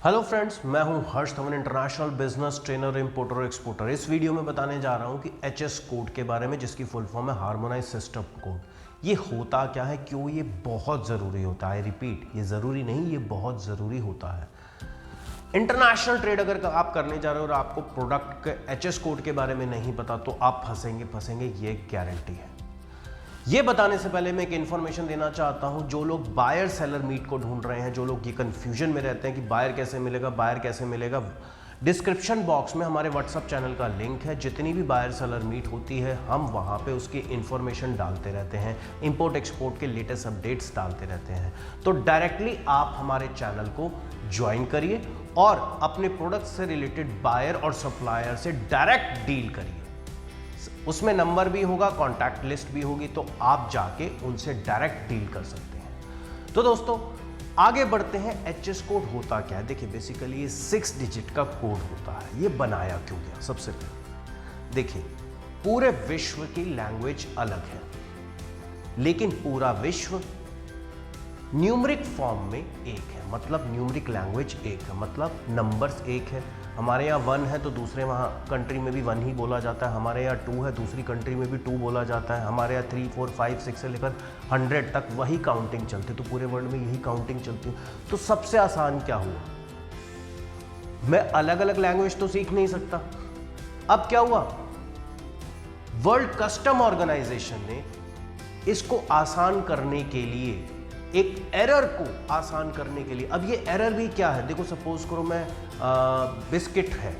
Hello friends, मैं हूं Harsh Dhawan, international business trainer, importer और एक्सपोर्टर। इस वीडियो में बताने जा रहा हूं कि एचएस कोड के बारे में, जिसकी फुल फॉर्म है हार्मोनाइज सिस्टम कोड। ये होता क्या है, क्यों ये बहुत ज़रूरी होता है। रिपीट, ये ज़रूरी नहीं, ये बहुत ज़रूरी होता है। इंटरनेशनल ट्रेड अगर आप करने जा रहे हो और आपको प्रोडक्ट के एचएस कोड के बारे में नहीं पता तो आप फंसेंगे, ये गारंटी है। ये बताने से पहले मैं एक इन्फॉर्मेशन देना चाहता हूं। जो लोग बायर सेलर मीट को ढूंढ रहे हैं, जो लोग ये कंफ्यूजन में रहते हैं कि बायर कैसे मिलेगा, डिस्क्रिप्शन बॉक्स में हमारे व्हाट्सअप चैनल का लिंक है। जितनी भी बायर सेलर मीट होती है, हम वहां पे उसकी इन्फॉर्मेशन डालते रहते हैं, इंपोर्ट एक्सपोर्ट के लेटेस्ट अपडेट्स डालते रहते हैं। तो डायरेक्टली आप हमारे चैनल को ज्वाइन करिए और अपने प्रोडक्ट से रिलेटेड बायर और सप्लायर से डायरेक्ट डील करिए। उसमें नंबर भी होगा, कॉन्टैक्ट लिस्ट भी होगी, तो आप जाके उनसे डायरेक्ट डील कर सकते हैं। तो दोस्तों आगे बढ़ते हैं। एचएस कोड होता क्या है? देखिए, बेसिकली ये 6 डिजिट का कोड होता है। ये बनाया क्यों गया? सबसे पहले देखिए, पूरे विश्व की लैंग्वेज अलग है, लेकिन पूरा विश्व न्यूमरिक फॉर्म में एक है। मतलब न्यूमरिक लैंग्वेज एक है, मतलब नंबर्स एक है। हमारे यहाँ 1 है तो दूसरे वहाँ कंट्री में भी 1 ही बोला जाता है। हमारे यहाँ 2 है, दूसरी कंट्री में भी 2 बोला जाता है। हमारे यहाँ 3, 4, 5, 6 से लेकर 100 तक वही काउंटिंग चलती है। तो पूरे वर्ल्ड में यही काउंटिंग चलती है। तो सबसे आसान क्या हुआ? मैं अलग अलग लैंग्वेज तो सीख नहीं सकता। अब क्या हुआ? वर्ल्ड कस्टम ऑर्गेनाइजेशन ने इसको आसान करने के लिए, एक एरर को आसान करने के लिए, अब ये एरर भी क्या है? देखो, सपोज करो मैं बिस्किट है,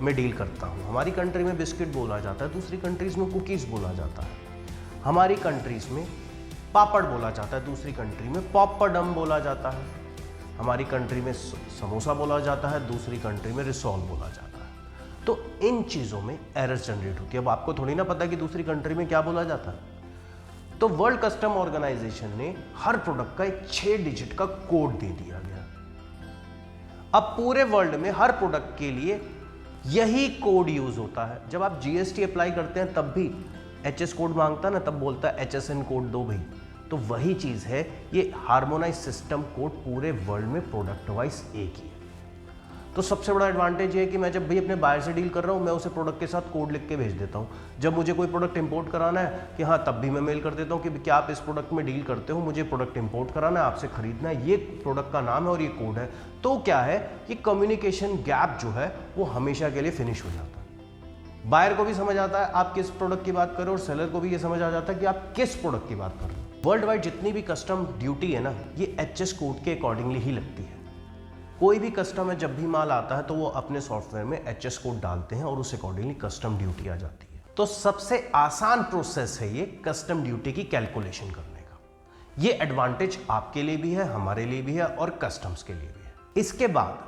मैं डील करता हूँ। हमारी कंट्री में बिस्किट बोला जाता है, दूसरी कंट्रीज में कुकीज़ बोला जाता है। हमारी कंट्रीज में पापड़ बोला जाता है, दूसरी कंट्री में पॉपड़म बोला जाता है। हमारी कंट्री में समोसा बोला जाता है, दूसरी कंट्री में रिसोल बोला जाता है। तो इन चीज़ों में एरर जनरेट होती है। अब आपको थोड़ी ना पता कि दूसरी कंट्री में क्या बोला जाता है। तो वर्ल्ड कस्टम ऑर्गेनाइजेशन ने हर प्रोडक्ट का एक 6 डिजिट का कोड दे दिया गया। अब पूरे वर्ल्ड में हर प्रोडक्ट के लिए यही कोड यूज होता है। जब आप जीएसटी अप्लाई करते हैं तब भी एचएस कोड मांगता है ना, तब बोलता है एचएसएन कोड दो भाई। तो वही चीज है, ये हार्मोनाइज सिस्टम कोड पूरे वर्ल्ड में प्रोडक्ट वाइज एक ही है। तो सबसे बड़ा एडवांटेज है कि मैं जब भी अपने बायर से डील कर रहा हूँ, मैं उसे प्रोडक्ट के साथ कोड लिख के भेज देता हूँ। जब मुझे कोई प्रोडक्ट इंपोर्ट कराना है कि हाँ, तब भी मैं मेल कर देता हूँ कि क्या आप इस प्रोडक्ट में डील करते हो, मुझे प्रोडक्ट इंपोर्ट कराना है, आपसे खरीदना है, ये प्रोडक्ट का नाम है और ये कोड है। तो क्या है, ये कम्युनिकेशन गैप जो है वो हमेशा के लिए फिनिश हो जाता है। बायर को भी समझ आता है आप किस प्रोडक्ट की बात कर रहे हो, और सेलर को भी ये समझ आ जाता है कि आप किस प्रोडक्ट की बात कर रहे हो। वर्ल्ड वाइड जितनी भी कस्टम ड्यूटी है ना, ये एचएस कोड के अकॉर्डिंगली ही लगती है। कोई भी कस्टमर जब भी माल आता है तो वो अपने सॉफ्टवेयर में एचएस कोड डालते हैं और उस अकॉर्डिंगली कस्टम ड्यूटी आ जाती है। तो सबसे आसान प्रोसेस है ये कस्टम ड्यूटी की कैलकुलेशन करने का। ये एडवांटेज आपके लिए भी है, हमारे लिए भी है और कस्टम्स के लिए भी है। इसके बाद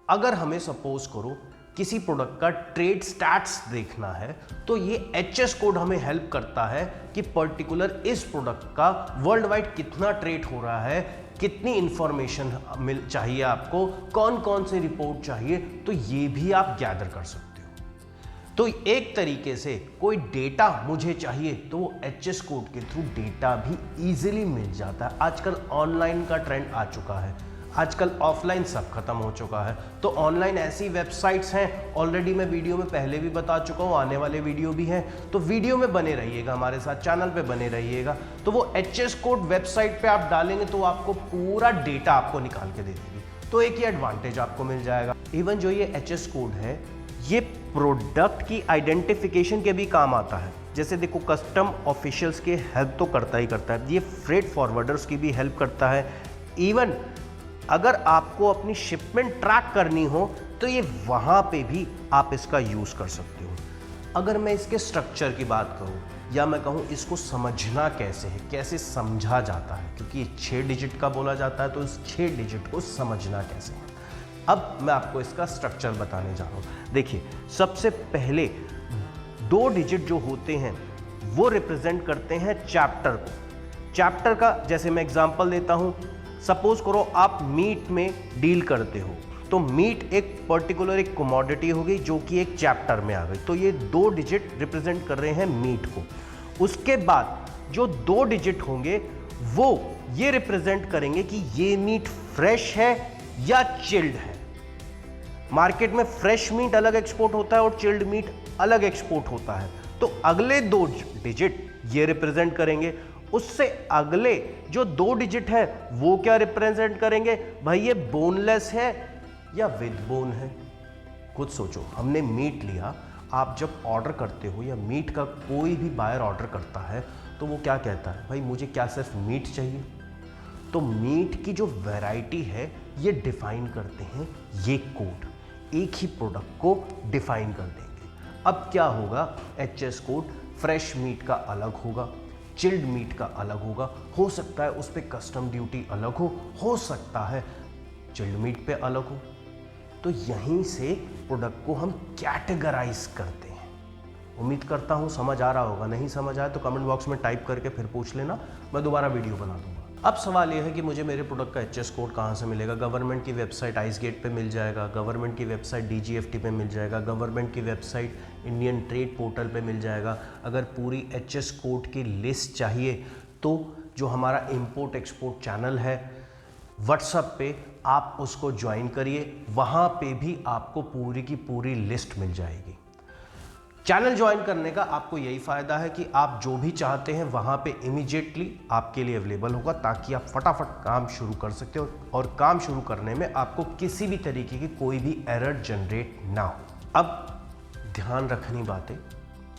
अगर हमें सपोज करो किसी प्रोडक्ट का ट्रेड स्टैट्स देखना है, तो ये एचएस कोड हमें हेल्प करता है कि पर्टिकुलर इस प्रोडक्ट का वर्ल्ड वाइड कितना ट्रेड हो रहा है, कितनी इंफॉर्मेशन चाहिए आपको, कौन कौन से रिपोर्ट चाहिए, तो ये भी आप गैदर कर सकते हो। तो एक तरीके से कोई डेटा मुझे चाहिए तो वो एचएस कोड के थ्रू डेटा भी इजीली मिल जाता है। आजकल ऑनलाइन का ट्रेंड आ चुका है, आजकल ऑफलाइन सब खत्म हो चुका है। तो ऑनलाइन ऐसी वेबसाइट्स हैं, ऑलरेडी मैं वीडियो में पहले भी बता चुका हूँ, आने वाले वीडियो भी हैं। तो वीडियो में बने रहिएगा, हमारे साथ चैनल पे बने रहिएगा। तो वो एचएस कोड वेबसाइट पे आप डालेंगे तो आपको पूरा डेटा आपको निकाल के दे देगी। तो एक ही एडवांटेज आपको मिल जाएगा। इवन जो ये एचएस कोड है, ये प्रोडक्ट की आइडेंटिफिकेशन के भी काम आता है। जैसे देखो, कस्टम ऑफिशियल्स के हेल्प तो करता ही करता है, ये फ्रेट फॉरवर्डर्स की भी हेल्प करता है। इवन अगर आपको अपनी शिपमेंट ट्रैक करनी हो तो ये वहाँ पे भी आप इसका यूज़ कर सकते हो। अगर मैं इसके स्ट्रक्चर की बात करूँ या मैं कहूँ इसको समझना कैसे है, कैसे समझा जाता है, क्योंकि ये 6 डिजिट का बोला जाता है, तो इस 6 डिजिट को समझना कैसे है, अब मैं आपको इसका स्ट्रक्चर बताने जा रहा हूँ। देखिए, सबसे पहले 2 डिजिट जो होते हैं वो रिप्रेजेंट करते हैं चैप्टर को। चैप्टर का जैसे मैं एग्जांपल देता हूँ, सपोज करो आप मीट में डील करते हो, तो मीट एक पर्टिकुलर एक कमोडिटी होगी जो कि एक चैप्टर में आ गई। तो ये 2 डिजिट रिप्रेजेंट कर रहे हैं मीट को। उसके बाद जो 2 डिजिट होंगे वो ये रिप्रेजेंट करेंगे कि ये मीट फ्रेश है या चिल्ड है। मार्केट में फ्रेश मीट अलग एक्सपोर्ट होता है और चिल्ड मीट अलग एक्सपोर्ट होता है। तो अगले 2 डिजिट ये रिप्रेजेंट करेंगे, उससे अगले जो 2 डिजिट है वो क्या रिप्रेजेंट करेंगे, भाई ये बोनलेस है या विद बोन है। खुद सोचो, हमने मीट लिया, आप जब ऑर्डर करते हो या मीट का कोई भी बायर ऑर्डर करता है तो वो क्या कहता है, भाई मुझे क्या सिर्फ मीट चाहिए। तो मीट की जो वैरायटी है ये डिफाइन करते हैं ये कोड, एक ही प्रोडक्ट को डिफाइन कर देंगे। अब क्या होगा, एचएस कोड फ्रेश मीट का अलग होगा, चिल्ड मीट का अलग होगा, हो सकता है उस पर कस्टम ड्यूटी अलग हो सकता है चिल्ड मीट पे अलग हो। तो यहीं से प्रोडक्ट को हम कैटेगराइज करते हैं। उम्मीद करता हूँ समझ आ रहा होगा, नहीं समझ आया तो कमेंट बॉक्स में टाइप करके फिर पूछ लेना, मैं दोबारा वीडियो बना दूंगा। अब सवाल यह है कि मुझे मेरे प्रोडक्ट का एचएस कोड कहाँ से मिलेगा। गवर्नमेंट की वेबसाइट आइसगेट पे मिल जाएगा, गवर्नमेंट की वेबसाइट डीजीएफटी पे मिल जाएगा, गवर्नमेंट की वेबसाइट इंडियन ट्रेड पोर्टल पे मिल जाएगा। अगर पूरी एचएस कोड की लिस्ट चाहिए तो जो हमारा इंपोर्ट एक्सपोर्ट चैनल है व्हाट्सएप पे आप उसको ज्वाइन करिए, वहाँ पे भी आपको पूरी की पूरी लिस्ट मिल जाएगी। चैनल ज्वाइन करने का आपको यही फ़ायदा है कि आप जो भी चाहते हैं वहाँ पे इमीडिएटली आपके लिए अवेलेबल होगा, ताकि आप फटाफट काम शुरू कर सकते हो और काम शुरू करने में आपको किसी भी तरीके की कोई भी एरर जनरेट ना हो। अब ध्यान रखनी बातें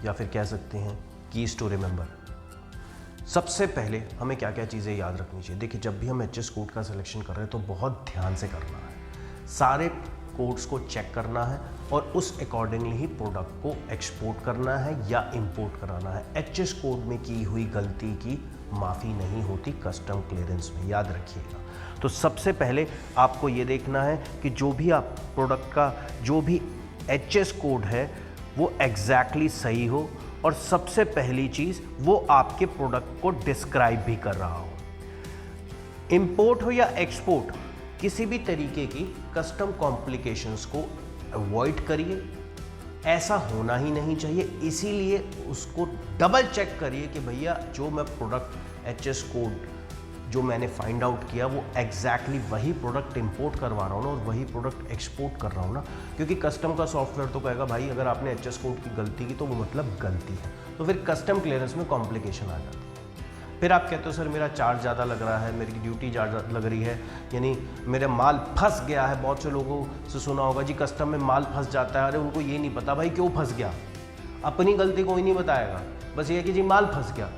या फिर कह सकते हैं कीज टू रिमेंबर। सबसे पहले हमें क्या क्या चीज़ें याद रखनी चाहिए। देखिए, जब भी हम एचएस कोड का सिलेक्शन कर रहे हैं तो बहुत ध्यान से करना है, सारे कोड्स को चेक करना है और उस अकॉर्डिंगली ही प्रोडक्ट को एक्सपोर्ट करना है या इंपोर्ट कराना है। एचएस कोड में की हुई गलती की माफ़ी नहीं होती कस्टम क्लियरेंस में, याद रखिएगा। तो सबसे पहले आपको ये देखना है कि जो भी आप प्रोडक्ट का जो भी एचएस कोड है वो एग्जैक्टली सही हो, और सबसे पहली चीज़ वो आपके प्रोडक्ट को डिस्क्राइब भी कर रहा हो। इंपोर्ट हो या एक्सपोर्ट, किसी भी तरीके की कस्टम कॉम्प्लिकेशंस को अवॉइड करिए, ऐसा होना ही नहीं चाहिए। इसीलिए उसको डबल चेक करिए कि भैया जो मैं प्रोडक्ट एचएस कोड जो मैंने फाइंड आउट किया वो एग्जैक्टली वही प्रोडक्ट इंपोर्ट करवा रहा हूँ ना और वही प्रोडक्ट एक्सपोर्ट कर रहा हूँ ना। क्योंकि कस्टम का सॉफ्टवेयर तो कहेगा भाई अगर आपने एचएस कोड की गलती की तो वो मतलब गलती है, तो फिर कस्टम क्लियरेंस में कॉम्प्लिकेशन आ जाती है। फिर आप कहते हो सर मेरा चार्ज ज़्यादा लग रहा है, मेरी ड्यूटी ज़्यादा लग रही है, यानी मेरा माल फंस गया है। बहुत से लोगों से सुना होगा जी कस्टम में माल फंस जाता है, अरे उनको ये नहीं पता भाई क्यों फंस गया, अपनी गलती कोई नहीं बताएगा, बस ये कि जी माल फंस गया।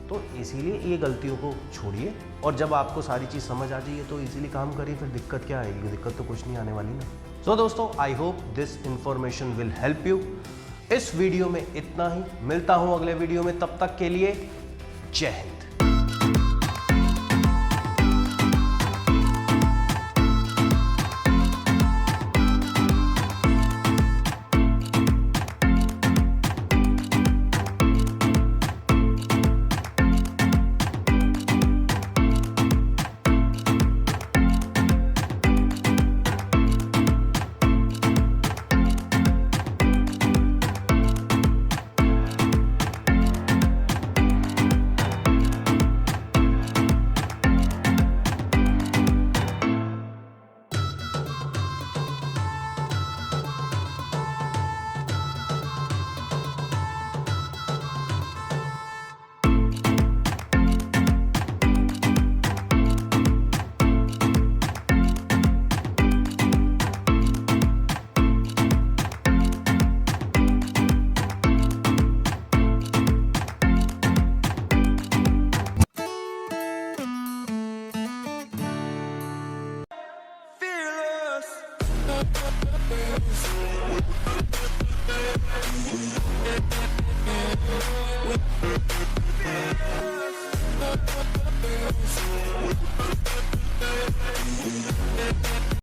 तो इसीलिए ये गलतियों को छोड़िए और जब आपको सारी चीज़ समझ आ जाइए तो इजीली काम करिए, फिर दिक्कत क्या आएगी, दिक्कत तो कुछ नहीं आने वाली ना। सो दोस्तों, I hope this information will help you. इस वीडियो में इतना ही, मिलता हूँ अगले वीडियो में, तब तक के लिए जय हिंद।